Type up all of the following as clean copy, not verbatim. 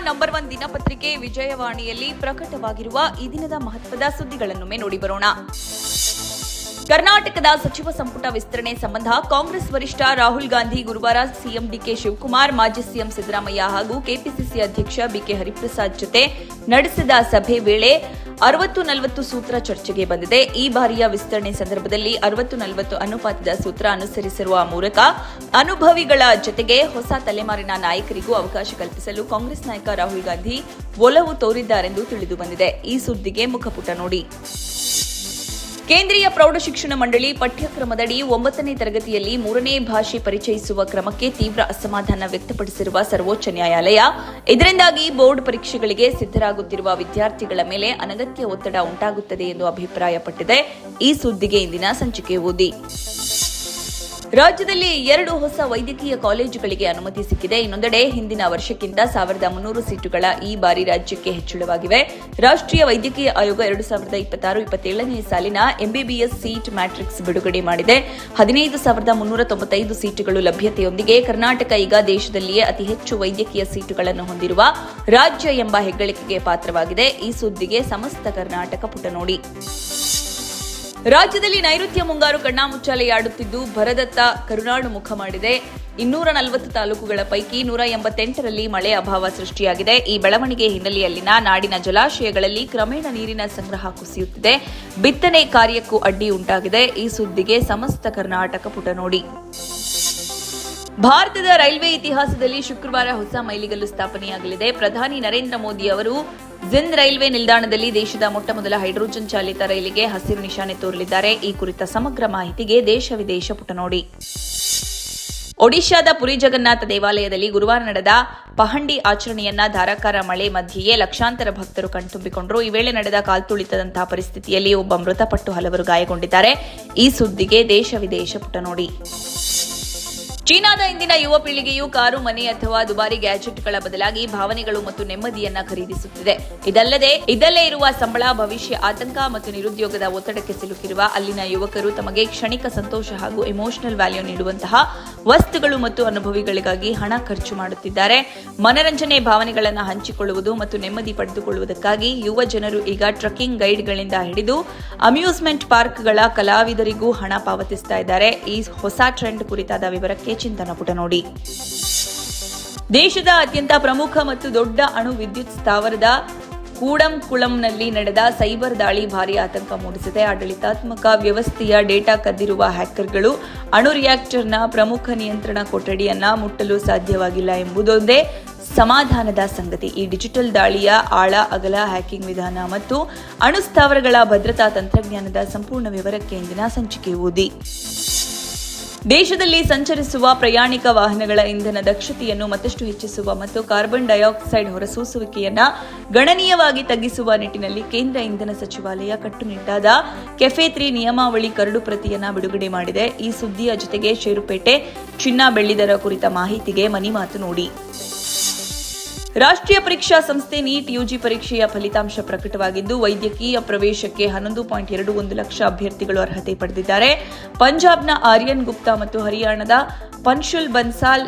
Number 1 ದಿನಪತ್ರಿಕೆ ವಿಜಯವಾಣಿಯಲ್ಲಿ ಪ್ರಕಟವಾಗಿರುವ ಈ ದಿನದ ಮಹತ್ವದ ಸುದ್ದಿಗಳನ್ನೊಮ್ಮೆ ನೋಡಿ ಬರೋಣ. ಕರ್ನಾಟಕದ ಸಚಿವ ಸಂಪುಟ ವಿಸ್ತರಣೆ ಸಂಬಂಧ ಕಾಂಗ್ರೆಸ್ ವರಿಷ್ಠ ರಾಹುಲ್ ಗಾಂಧಿ ಗುರುವಾರ ಸಿಎಂ ಡಿಕೆ ಶಿವಕುಮಾರ್, ಮಾಜಿ ಸಿಎಂ ಸಿದ್ದರಾಮಯ್ಯ ಹಾಗೂ ಕೆಪಿಸಿಸಿ ಅಧ್ಯಕ್ಷ ಬಿಕೆ ಹರಿಪ್ರಸಾದ್ ಜೊತೆ ನಡೆಸಿದ ಸಭೆ ವೇಳೆ 60-40 ಸೂತ್ರ ಚರ್ಚೆಗೆ ಬಂದಿದೆ. ಈ ಬಾರಿಯ ವಿಸ್ತರಣೆ ಸಂದರ್ಭದಲ್ಲಿ 60-40 ಅನುಪಾತದ ಸೂತ್ರ ಅನುಸರಿಸಿರುವ ಮೂಲಕ ಅನುಭವಿಗಳ ಜೊತೆಗೆ ಹೊಸ ತಲೆಮಾರಿನ ನಾಯಕರಿಗೂ ಅವಕಾಶ ಕಲ್ಪಿಸಲು ಕಾಂಗ್ರೆಸ್ ನಾಯಕ ರಾಹುಲ್ ಗಾಂಧಿ ಒಲವು ತೋರಿದ್ದಾರೆಂದು ತಿಳಿದು ಬಂದಿದೆ. ಈ ಸುದ್ದಿಗೆ ಮುಖಪುಟ ನೋಡಿ. ಕೇಂದ್ರೀಯ ಪ್ರೌಢಶಿಕ್ಷಣ ಮಂಡಳಿ ಪಠ್ಯಕ್ರಮದಡಿ 9ನೇ ತರಗತಿಯಲ್ಲಿ 3ನೇ ಭಾಷೆ ಪರಿಚಯಿಸುವ ಕ್ರಮಕ್ಕೆ ತೀವ್ರ ಅಸಮಾಧಾನ ವ್ಯಕ್ತಪಡಿಸಿರುವ ಸರ್ವೋಚ್ಚ ನ್ಯಾಯಾಲಯ, ಇದರಿಂದಾಗಿ ಬೋರ್ಡ್ ಪರೀಕ್ಷೆಗಳಿಗೆ ಸಿದ್ಧರಾಗುತ್ತಿರುವ ವಿದ್ಯಾರ್ಥಿಗಳ ಮೇಲೆ ಅನಗತ್ಯ ಒತ್ತಡ ಉಂಟಾಗುತ್ತದೆ ಎಂದು ಅಭಿಪ್ರಾಯಪಟ್ಟಿದೆ. ಈ ಸುದ್ದಿಗೆ ಇಂದಿನ ಸಂಚಿಕೆ ಓದಿ. ರಾಜ್ಯದಲ್ಲಿ 2 ಹೊಸ ವೈದ್ಯಕೀಯ ಕಾಲೇಜುಗಳಿಗೆ ಅನುಮತಿ ಸಿಕ್ಕಿದೆ. ಇನ್ನೊಂದೆಡೆ ಹಿಂದಿನ ವರ್ಷಕ್ಕಿಂತ 1300 ಸೀಟುಗಳ ಈ ಬಾರಿ ರಾಜ್ಯಕ್ಕೆ ಹೆಚ್ಚಳವಾಗಿವೆ. ರಾಷ್ಟ್ರೀಯ ವೈದ್ಯಕೀಯ ಆಯೋಗ 2026-27ನೇ ಸಾಲಿನ ಎಂಬಿಬಿಎಸ್ ಸೀಟ್ ಮ್ಯಾಟ್ರಿಕ್ಸ್ ಬಿಡುಗಡೆ ಮಾಡಿದೆ. 15,395 ಸೀಟುಗಳು ಲಭ್ಯತೆಯೊಂದಿಗೆ ಕರ್ನಾಟಕ ಈಗ ದೇಶದಲ್ಲಿಯೇ ಅತಿ ಹೆಚ್ಚು ವೈದ್ಯಕೀಯ ಸೀಟುಗಳನ್ನು ಹೊಂದಿರುವ ರಾಜ್ಯ ಎಂಬ ಹೆಗ್ಗಳಿಕೆಗೆ ಪಾತ್ರವಾಗಿದೆ. ಈ ಸುದ್ದಿಗೆ ಸಮಸ್ತ ಕರ್ನಾಟಕ ಪುಟ ನೋಡಿ. ರಾಜ್ಯದಲ್ಲಿ ನೈಋತ್ಯ ಮುಂಗಾರು ಕಣ್ಣಾಮುಚ್ಚಾಲೆಯಾಡುತ್ತಿದ್ದು ಭರದತ್ತ ಕರುನಾಡು ಮುಖ ಮಾಡಿದೆ. 240 ತಾಲೂಕುಗಳ ಪೈಕಿ 188ರಲ್ಲಿ ಮಳೆ ಅಭಾವ ಸೃಷ್ಟಿಯಾಗಿದೆ. ಈ ಬೆಳವಣಿಗೆ ಹಿನ್ನೆಲೆಯಲ್ಲಿನ ನಾಡಿನ ಜಲಾಶಯಗಳಲ್ಲಿ ಕ್ರಮೇಣ ನೀರಿನ ಸಂಗ್ರಹ ಕುಸಿಯುತ್ತಿದೆ. ಬಿತ್ತನೆ ಕಾರ್ಯಕ್ಕೂ ಅಡ್ಡಿ ಉಂಟಾಗಿದೆ. ಈ ಸುದ್ದಿಗೆ ಸಮಸ್ತ ಕರ್ನಾಟಕ ಪುಟ ನೋಡಿ. ಭಾರತದ ರೈಲ್ವೆ ಇತಿಹಾಸದಲ್ಲಿ ಶುಕ್ರವಾರ ಹೊಸ ಮೈಲಿಗಲ್ಲು ಸ್ಥಾಪನೆಯಾಗಲಿದೆ. ಪ್ರಧಾನಿ ನರೇಂದ್ರ ಮೋದಿ ಅವರು ಜಿಂದ್ ರೈಲ್ವೆ ನಿಲ್ದಾಣದಲ್ಲಿ ದೇಶದ ಮೊಟ್ಟಮೊದಲ ಹೈಡ್ರೋಜನ್ ಚಾಲಿತ ರೈಲಿಗೆ ಹಸಿರು ನಿಶಾನೆ ತೋರಲಿದ್ದಾರೆ. ಈ ಕುರಿತ ಸಮಗ್ರ ಮಾಹಿತಿಗೆ ದೇಶ ವಿದೇಶ ಪುಟ ನೋಡಿ. ಒಡಿಶಾದ ಪುರಿ ಜಗನ್ನಾಥ ದೇವಾಲಯದಲ್ಲಿ ಗುರುವಾರ ನಡೆದ ಪಹಂಡಿ ಆಚರಣೆಯನ್ನ ಧಾರಾಕಾರ ಮಳೆ ಮಧ್ಯೆಯೇ ಲಕ್ಷಾಂತರ ಭಕ್ತರು ಕಣ್ತುಂಬಿಕೊಂಡರು. ಈ ವೇಳೆ ನಡೆದ ಕಾಲ್ತುಳಿತದಂತಹ ಪರಿಸ್ಥಿತಿಯಲ್ಲಿ ಒಬ್ಬ ಮೃತಪಟ್ಟು ಹಲವರು ಗಾಯಗೊಂಡಿದ್ದಾರೆ. ಈ ಸುದ್ದಿಗೆ ದೇಶ ವಿದೇಶ ಪುಟ ನೋಡಿ. ಚೀನಾದ ಇಂದಿನ ಯುವ ಪೀಳಿಗೆಯು ಕಾರು, ಮನೆ ಅಥವಾ ದುಬಾರಿ ಗ್ಯಾಜೆಟ್ಗಳ ಬದಲಾಗಿ ಭಾವನೆಗಳು ಮತ್ತು ನೆಮ್ಮದಿಯನ್ನ ಖರೀದಿಸುತ್ತಿದೆ. ಇದಲ್ಲೇ ಇರುವ ಸಂಬಳ, ಭವಿಷ್ಯ, ಆತಂಕ ಮತ್ತು ನಿರುದ್ಯೋಗದ ಒತ್ತಡಕ್ಕೆ ಸಿಲುಕಿರುವ ಅಲ್ಲಿನ ಯುವಕರು ತಮಗೆ ಕ್ಷಣಿಕ ಸಂತೋಷ ಹಾಗೂ ಎಮೋಷನಲ್ ವ್ಯಾಲ್ಯೂ ನೀಡುವಂತಹ ವಸ್ತುಗಳು ಮತ್ತು ಅನುಭವಿಗಳಿಗಾಗಿ ಹಣ ಖರ್ಚು ಮಾಡುತ್ತಿದ್ದಾರೆ. ಮನರಂಜನೆ, ಭಾವನೆಗಳನ್ನು ಹಂಚಿಕೊಳ್ಳುವುದು ಮತ್ತು ನೆಮ್ಮದಿ ಪಡೆದುಕೊಳ್ಳುವುದಕ್ಕಾಗಿ ಯುವ ಜನರು ಈಗ ಟ್ರಕ್ಕಿಂಗ್ ಗೈಡ್ಗಳಿಂದ ಹಿಡಿದು ಅಮ್ಯೂಸ್ಮೆಂಟ್ ಪಾರ್ಕ್ಗಳ ಕಲಾವಿದರಿಗೂ ಹಣ ಪಾವತಿಸ್ತಾ ಇದ್ದಾರೆ. ಈ ಹೊಸ ಟ್ರೆಂಡ್ ಕುರಿತಾದ ವಿವರಕ್ಕೆ ಚಿಂತನ ಪುಟ ನೋಡಿ. ದೇಶದ ಅತ್ಯಂತ ಪ್ರಮುಖ ಮತ್ತು ದೊಡ್ಡ ಅಣು ವಿದ್ಯುತ್ ಸ್ಥಾವರದ ಕೂಡಂಕುಳಂನಲ್ಲಿ ನಡೆದ ಸೈಬರ್ ದಾಳಿ ಭಾರೀ ಆತಂಕ ಮೂಡಿಸಿದೆ. ಆಡಳಿತಾತ್ಮಕ ವ್ಯವಸ್ಥೆಯ ಡೇಟಾ ಕದ್ದಿರುವ ಹ್ಯಾಕರ್ಗಳು ಅಣು ರಿಯಾಕ್ಟರ್ನ ಪ್ರಮುಖ ನಿಯಂತ್ರಣ ಕೊಠಡಿಯನ್ನ ಮುಟ್ಟಲು ಸಾಧ್ಯವಾಗಿಲ್ಲ ಎಂಬುದೊಂದೇ ಸಮಾಧಾನದ ಸಂಗತಿ. ಈ ಡಿಜಿಟಲ್ ದಾಳಿಯ ಆಳ, ಅಗಲ, ಹ್ಯಾಕಿಂಗ್ ವಿಧಾನ ಮತ್ತು ಅಣು ಸ್ಥಾವರಗಳ ಭದ್ರತಾ ತಂತ್ರಜ್ಞಾನದ ಸಂಪೂರ್ಣ ವಿವರಕ್ಕೆ ಇಂದಿನ ಸಂಚಿಕೆ ಓದಿ. ದೇಶದಲ್ಲಿ ಸಂಚರಿಸುವ ಪ್ರಯಾಣಿಕ ವಾಹನಗಳ ಇಂಧನ ದಕ್ಷತೆಯನ್ನು ಮತ್ತಷ್ಟು ಹೆಚ್ಚಿಸುವ ಮತ್ತು ಕಾರ್ಬನ್ ಡೈಆಕ್ಸೈಡ್ ಹೊರಸೂಸುವಿಕೆಯನ್ನು ಗಣನೀಯವಾಗಿ ತಗ್ಗಿಸುವ ನಿಟ್ಟಿನಲ್ಲಿ ಕೇಂದ್ರ ಇಂಧನ ಸಚಿವಾಲಯ ಕಟ್ಟುನಿಟ್ಟಾದ ಕೆಫೆ 3 ನಿಯಮಾವಳಿ ಕರಡು ಪ್ರತಿಯನ್ನು ಬಿಡುಗಡೆ ಮಾಡಿದೆ. ಈ ಸುದ್ದಿಯ ಜೊತೆಗೆ ಷೇರುಪೇಟೆ, ಚಿನ್ನ, ಬೆಳ್ಳಿ ದರ ಕುರಿತ ಮಾಹಿತಿಗೆ ಮನಿ ಮಾತು ನೋಡಿ. ರಾಷ್ಟ್ರೀಯ ಪರೀಕ್ಷಾ ಸಂಸ್ಥೆ ನೀಟ್ ಯುಜಿ ಪರೀಕ್ಷೆಯ ಫಲಿತಾಂಶ ಪ್ರಕಟವಾಗಿದ್ದು ವೈದ್ಯಕೀಯ ಪ್ರವೇಶಕ್ಕೆ 11.21 ಲಕ್ಷ ಅಭ್ಯರ್ಥಿಗಳು ಅರ್ಹತೆ ಪಡೆದಿದ್ದಾರೆ. ಪಂಜಾಬ್ನ ಆರ್ಯನ್ ಗುಪ್ತಾ ಮತ್ತು ಹರಿಯಾಣದ ಪನ್ಶುಲ್ ಬನ್ಸಾಲ್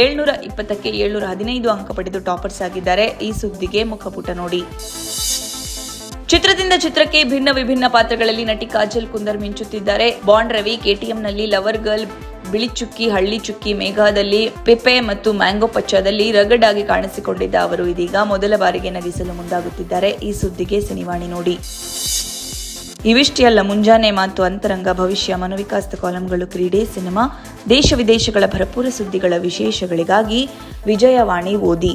720ಕ್ಕೆ 715 ಅಂಕ ಪಡೆದು ಟಾಪರ್ಸ್ ಆಗಿದ್ದಾರೆ. ಈ ಸುದ್ದಿಗೆ ಮುಖಪುಟ ನೋಡಿ. ಚಿತ್ರದಿಂದ ಚಿತ್ರಕ್ಕೆ ವಿಭಿನ್ನ ಪಾತ್ರಗಳಲ್ಲಿ ನಟಿ ಕಾಜಲ್ ಕುಂದರ್ ಮಿಂಚುತ್ತಿದ್ದಾರೆ. ಬಾಂಡ್ ರವಿ, ಕೆಟಿಎಂನಲ್ಲಿ ಲವರ್ ಗರ್ಲ್, ಬಿಳಿ ಚುಕ್ಕಿ, ಹಳ್ಳಿ ಚುಕ್ಕಿ, ಮೇಘಾದಲ್ಲಿ ಪೆಪೆ ಮತ್ತು ಮ್ಯಾಂಗೋ ಪಚ್ಚಾದಲ್ಲಿ ರಗಡ್ ಆಗಿ ಕಾಣಿಸಿಕೊಂಡಿದ್ದ ಅವರು ಇದೀಗ ಮೊದಲ ಬಾರಿಗೆ ನಗಿಸಲು ಮುಂದಾಗುತ್ತಿದ್ದಾರೆ. ಈ ಸುದ್ದಿಗೆ ಸಿನಿವಾಣಿ ನೋಡಿ. ಇವಿಷ್ಟೇ ಅಲ್ಲ, ಮುಂಜಾನೆ ಮಾತು, ಅಂತರಂಗ, ಭವಿಷ್ಯ, ಮನೋವಿಕಾಸದ ಕಾಲಂಗಳು, ಕ್ರೀಡೆ, ಸಿನಿಮಾ, ದೇಶ ವಿದೇಶಗಳ ಭರಪೂರ ಸುದ್ದಿಗಳ ವಿಶೇಷಗಳಿಗಾಗಿ ವಿಜಯವಾಣಿ ಓದಿ.